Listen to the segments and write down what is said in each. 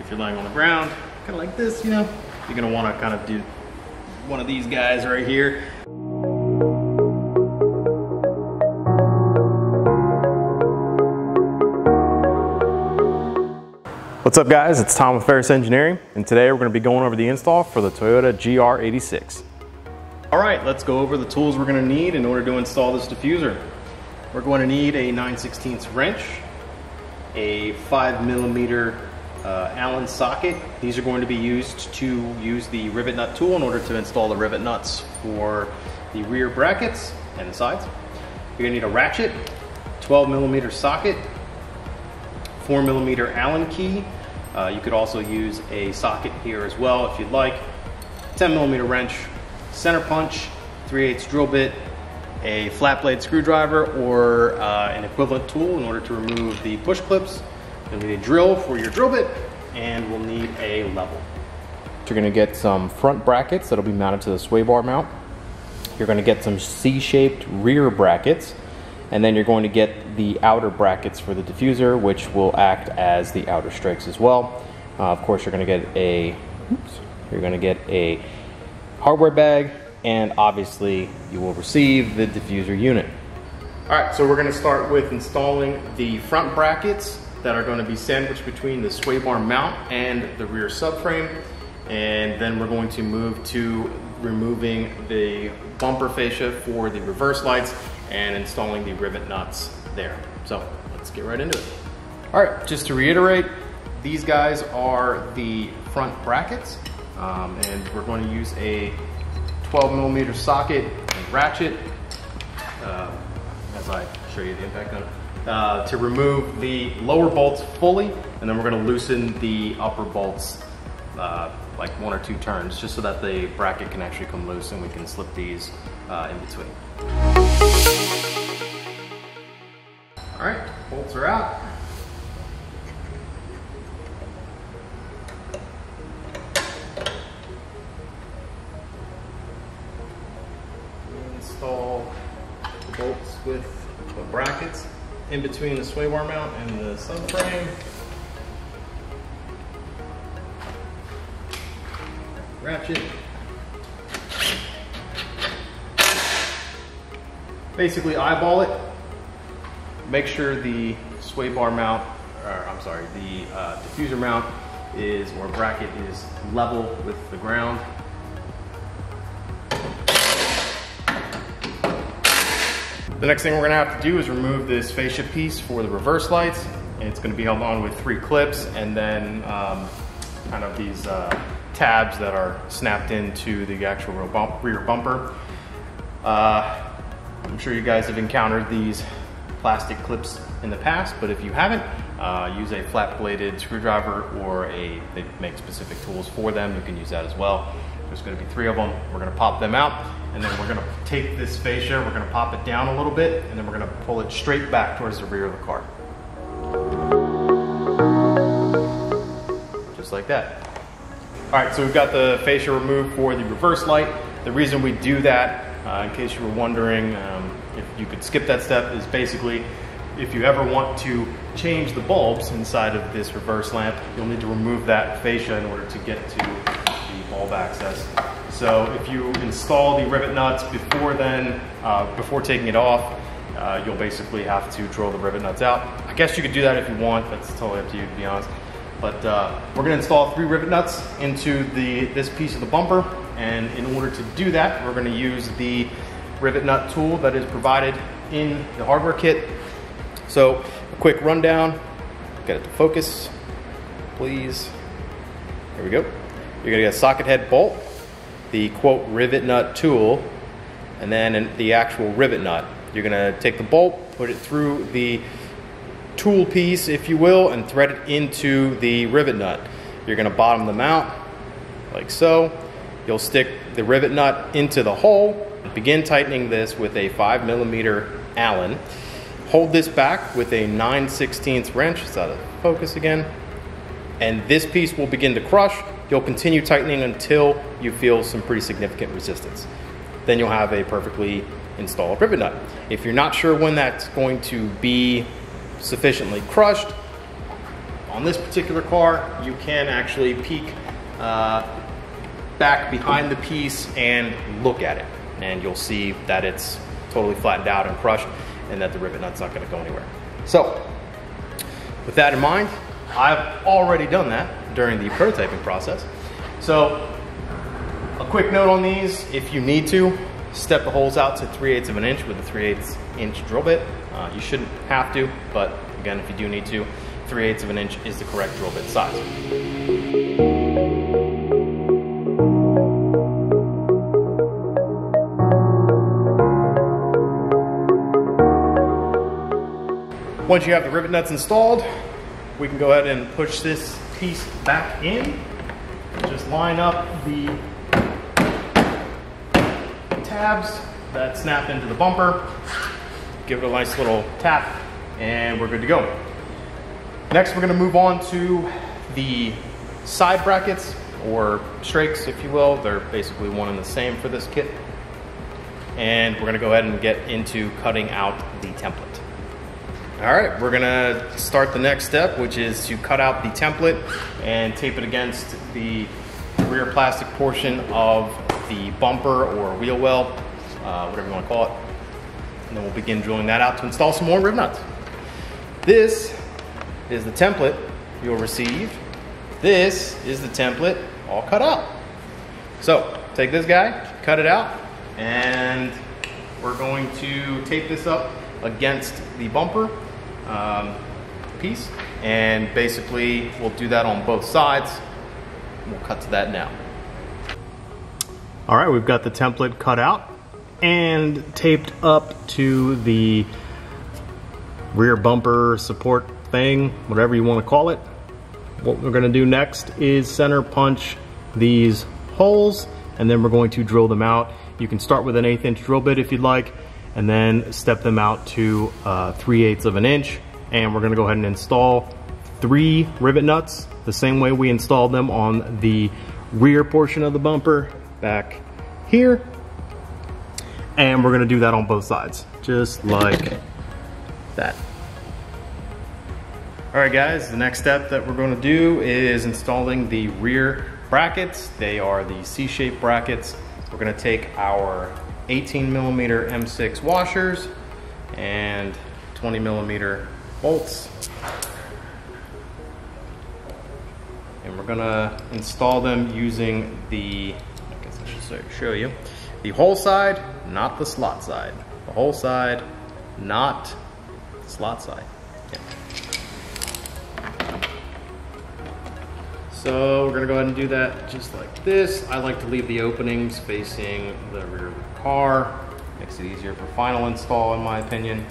if you're laying on the ground, kind of like this, you know, you're gonna wanna kind of do one of these guys right here. What's up guys, it's Tom with Verus Engineering, and today we're gonna be going over the install for the Toyota GR86. All right, let's go over the tools we're gonna need in order to install this diffuser. We're going to need a 9/16 wrench, a 5mm Allen socket. These are going to be used to use the Rivet Nut tool in order to install the rivet nuts for the rear brackets and the sides. You're gonna need a ratchet, 12mm socket, 4mm Allen key. You could also use a socket here as well if you'd like. 10mm wrench, center punch, 3/8 drill bit, a flat blade screwdriver or an equivalent tool in order to remove the push clips. You'll need a drill for your drill bit, and we'll need a level. You're gonna get some front brackets that'll be mounted to the sway bar mount. You're gonna get some C-shaped rear brackets, and then you're going to get the outer brackets for the diffuser, which will act as the outer strakes as well. Of course, you're gonna get a hardware bag, and obviously you will receive the diffuser unit. All right, so we're gonna start with installing the front brackets that are gonna be sandwiched between the sway bar mount and the rear subframe. And then we're going to move to removing the bumper fascia for the reverse lights and installing the rivet nuts there. So let's get right into it. All right, just to reiterate, these guys are the front brackets, and we're going to use a 12mm socket and ratchet, as I show you the impact on it, to remove the lower bolts fully, and then we're going to loosen the upper bolts like 1 or 2 turns, just so that the bracket can actually come loose and we can slip these in between. All right, bolts are out. Install the bolts with the brackets in between the sway bar mount and the subframe. Ratchet. Basically eyeball it. Make sure the sway bar mount, the diffuser mount or bracket is level with the ground. The next thing we're gonna have to do is remove this fascia piece for the reverse lights. And it's gonna be held on with 3 clips and then kind of these tabs that are snapped into the actual rear bumper. I'm sure you guys have encountered these plastic clips in the past, but if you haven't, use a flat bladed screwdriver or they make specific tools for them. You can use that as well. There's gonna be 3 of them. We're gonna pop them out, and then we're gonna take this fascia, we're gonna pop it down a little bit, and then we're gonna pull it straight back towards the rear of the car. Just like that. All right, so we've got the fascia removed for the reverse light. The reason we do that, in case you were wondering if you could skip that step, is basically if you ever want to change the bulbs inside of this reverse lamp, you'll need to remove that fascia in order to get to the bulb access. So if you install the rivet nuts before then, before taking it off, you'll basically have to drill the rivet nuts out. I guess you could do that if you want. That's totally up to you, to be honest. But we're going to install 3 rivet nuts into this piece of the bumper, and in order to do that, we're going to use the rivet nut tool that is provided in the hardware kit. So a quick rundown, get it to focus, please. There we go. You're going to get a socket head bolt, the quote rivet nut tool, and then the actual rivet nut. You're going to take the bolt, put it through the tool piece, if you will, and thread it into the rivet nut. You're going to bottom the mount like so. You'll stick the rivet nut into the hole. Begin tightening this with a 5mm Allen. Hold this back with a 9/16 wrench. It's out of focus again. And this piece will begin to crush. You'll continue tightening until you feel some pretty significant resistance. Then you'll have a perfectly installed rivet nut. If you're not sure when that's going to be sufficiently crushed, On this particular car, you can actually peek back behind the piece and look at it, and you'll see that it's totally flattened out and crushed, and that the rivet nut's not going to go anywhere. So with that in mind, I've already done that during the prototyping process. So a quick note on these: if you need to, step the holes out to 3/8 of an inch with a 3/8 inch drill bit. You shouldn't have to, but again, if you do need to, 3/8 of an inch is the correct drill bit size. Once you have the rivet nuts installed, we can go ahead and push this piece back in. Just line up the tabs that snap into the bumper, give it a nice little tap, and we're good to go. Next, we're going to move on to the side brackets, or strakes if you will. They're basically one and the same for this kit. And we're going to go ahead and get into cutting out the template. All right, we're gonna start the next step, which is to cut out the template and tape it against the rear plastic portion of the bumper or wheel well, whatever you want to call it. And then we'll begin drilling that out to install some more rivet nuts. This is the template you'll receive. This is the template all cut out. So take this guy, cut it out, and we're going to tape this up against the bumper piece, and basically we'll do that on both sides. We'll cut to that now. All right, we've got the template cut out and taped up to the rear bumper support thing, whatever you want to call it. What we're going to do next is center punch these holes, and then we're going to drill them out. You can start with an 1/8 inch drill bit if you'd like, and then step them out to 3/8 of an inch. And we're gonna go ahead and install 3 rivet nuts the same way we installed them on the rear portion of the bumper back here. And we're gonna do that on both sides, just like that. All right guys, the next step that we're gonna do is installing the rear brackets. They are the C-shaped brackets. We're gonna take our 18mm M6 washers and 20mm bolts, and we're gonna install them using the, I guess I should show you, the hole side, not the slot side. The hole side, not the slot side. Yeah. So we're gonna go ahead and do that just like this. I like to leave the openings facing the rear of the car. Makes it easier for final install in my opinion.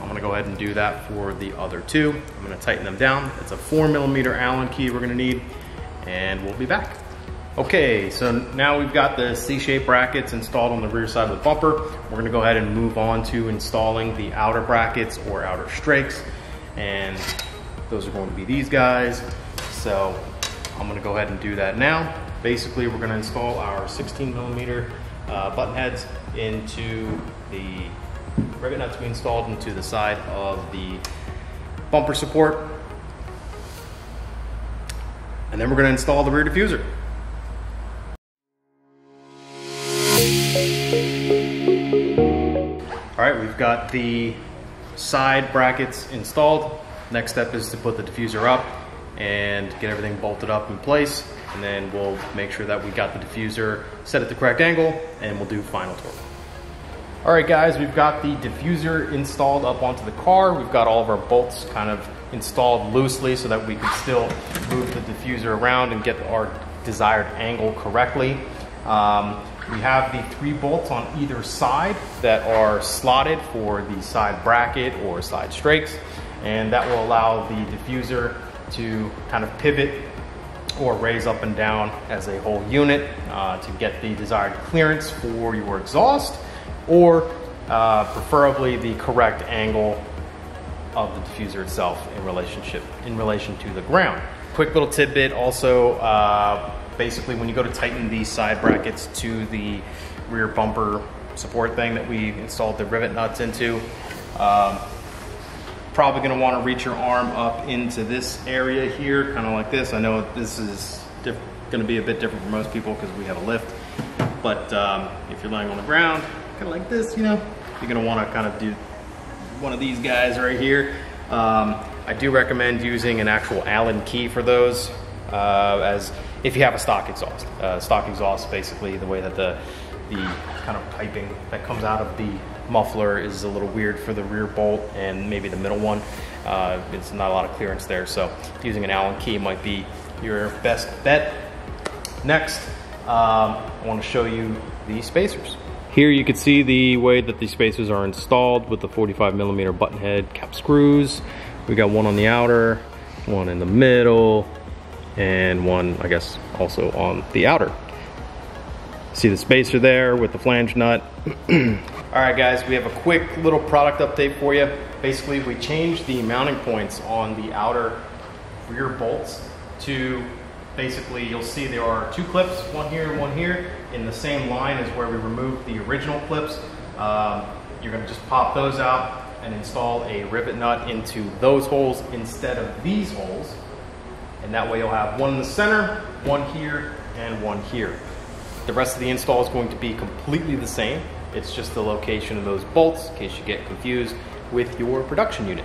I'm gonna go ahead and do that for the other 2. I'm gonna tighten them down. It's a 4mm Allen key we're gonna need, and we'll be back. Okay, so now we've got the C-shaped brackets installed on the rear side of the bumper. We're gonna go ahead and move on to installing the outer brackets or outer strakes, and those are going to be these guys. So I'm gonna go ahead and do that now. Basically, we're gonna install our 16mm button heads into the rivet nuts we installed into the side of the bumper support. And then we're gonna install the rear diffuser. All right, we've got the side brackets installed. Next step is to put the diffuser up and get everything bolted up in place. And then we'll make sure that we got the diffuser set at the correct angle, and we'll do final torque. All right guys, we've got the diffuser installed up onto the car. We've got all of our bolts kind of installed loosely so that we can still move the diffuser around and get our desired angle correctly. We have the 3 bolts on either side that are slotted for the side bracket or side strakes, and that will allow the diffuser to kind of pivot or raise up and down as a whole unit to get the desired clearance for your exhaust, or preferably the correct angle of the diffuser itself in relation to the ground. Quick little tidbit also, basically when you go to tighten these side brackets to the rear bumper support thing that we installed the rivet nuts into, probably going to want to reach your arm up into this area here, kind of like this. I know this is going to be a bit different for most people because we have a lift, but if you're laying on the ground, kind of like this, you know, you're going to want to kind of do one of these guys right here. I do recommend using an actual Allen key for those, as if you have a stock exhaust. Stock exhaust, basically the way that the kind of piping that comes out of the muffler is a little weird for the rear bolt and maybe the middle one. It's not a lot of clearance there, so using an Allen key might be your best bet. Next, I want to show you the spacers. Here you can see the way that these spacers are installed with the 45mm button head cap screws. We got one on the outer, one in the middle, and one, I guess, also on the outer. See the spacer there with the flange nut. All right, guys, we have a quick little product update for you. Basically, we changed the mounting points on the outer rear bolts to, basically, you'll see there are two clips, one here and one here, in the same line as where we removed the original clips. You're gonna just pop those out and install a rivet nut into those holes instead of these holes. And that way you'll have one in the center, one here, and one here. The rest of the install is going to be completely the same. It's just the location of those bolts in case you get confused with your production unit.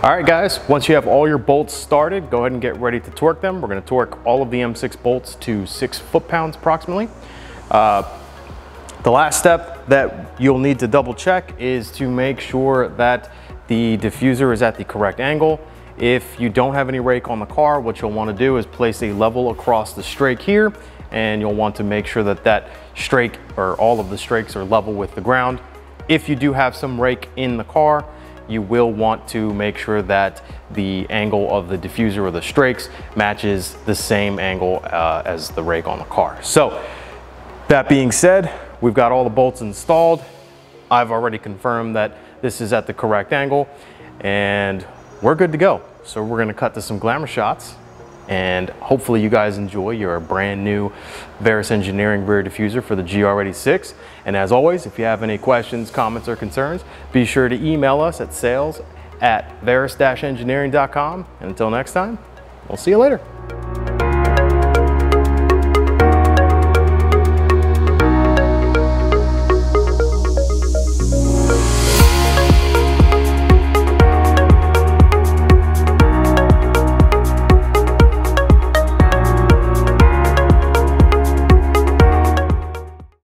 All right, guys, once you have all your bolts started, go ahead and get ready to torque them. We're going to torque all of the M6 bolts to 6 foot-pounds approximately. The last step that you'll need to double check is to make sure that the diffuser is at the correct angle. If you don't have any rake on the car, what you'll want to do is place a level across the strake here, and you'll want to make sure that that strake, or all of the strakes, are level with the ground. If you do have some rake in the car, you will want to make sure that the angle of the diffuser or the strakes matches the same angle as the rake on the car. So that being said, we've got all the bolts installed. I've already confirmed that this is at the correct angle, and we're good to go. So we're gonna cut to some glamour shots, and hopefully you guys enjoy your brand new Verus Engineering rear diffuser for the GR86. And as always, if you have any questions, comments, or concerns, be sure to email us at sales@verus-engineering.com. And until next time, we'll see you later.